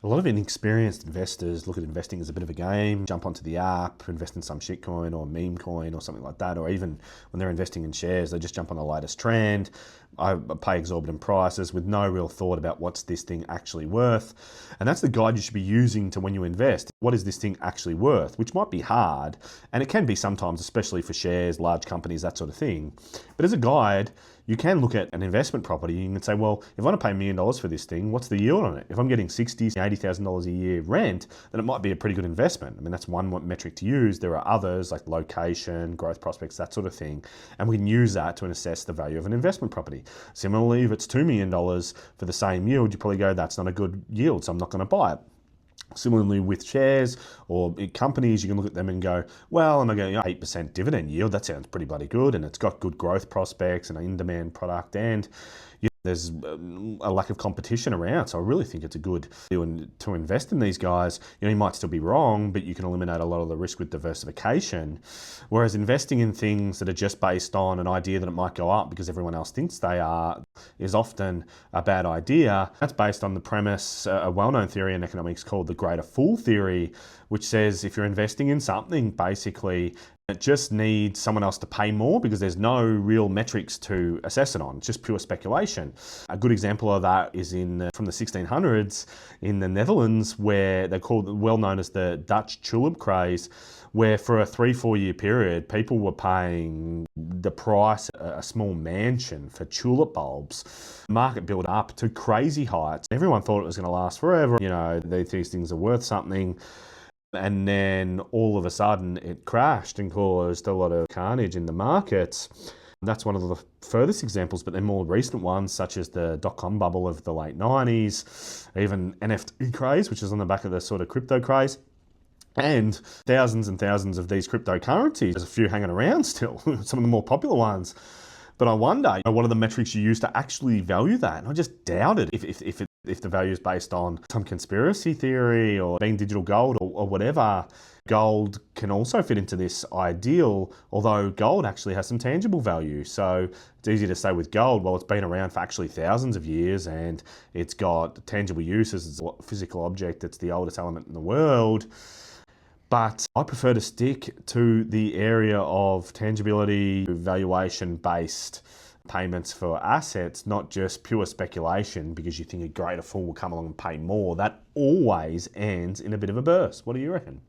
A lot of inexperienced investors look at investing as a bit of a game, jump onto the app, invest in some shitcoin or meme coin or something like that, or even when they're investing in shares, they just jump on the latest trend. I pay exorbitant prices with no real thought about what's this thing actually worth. And that's the guide you should be using to when you invest. What is this thing actually worth? Which might be hard, and it can be sometimes, especially for shares, large companies, that sort of thing. But as a guide, you can look at an investment property and you can say, well, if I want to pay $1 million for this thing, what's the yield on it? If I'm getting $60,000, $80,000 a year rent, then it might be a pretty good investment. I mean, that's one metric to use. There are others like location, growth prospects, that sort of thing. And we can use that to assess the value of an investment property. Similarly, if it's $2 million for the same yield, you probably go, that's not a good yield, so I'm not going to buy it. Similarly with shares or companies, you can look at them and go, well, I'm going 8% dividend yield. That sounds pretty bloody good, and it's got good growth prospects and an in-demand product, and there's a lack of competition around. So I really think it's a good deal to invest in these guys. You might still be wrong, but you can eliminate a lot of the risk with diversification. Whereas investing in things that are just based on an idea that it might go up because everyone else thinks they are is often a bad idea. That's based on the premise, a well-known theory in economics called the greater fool theory, which says if you're investing in something, basically it just needs someone else to pay more because there's no real metrics to assess it on. It's just pure speculation. A good example of that is from the 1600s in the Netherlands, where they're well known as the Dutch tulip craze, where for a 3-4 year period, people were paying the price of a small mansion for tulip bulbs. The market built up to crazy heights. Everyone thought it was going to last forever. These things are worth something. And then all of a sudden it crashed and caused a lot of carnage in the markets. That's one of the furthest examples, but then more recent ones, such as the dot-com bubble of the late 90s, even NFT craze, which is on the back of the sort of crypto craze, and thousands and thousands of these cryptocurrencies. There's a few hanging around still, some of the more popular ones. But I wonder, what are the metrics you use to actually value that? And I just doubt it if the value is based on some conspiracy theory or being digital gold or whatever. Gold can also fit into this ideal, although gold actually has some tangible value. So it's easy to say with gold, well, it's been around for actually thousands of years and it's got tangible uses. It's a physical object. It's the oldest element in the world. But I prefer to stick to the area of tangibility, valuation-based payments for assets, not just pure speculation because you think a greater fool will come along and pay more. That always ends in a bit of a burst. What do you reckon?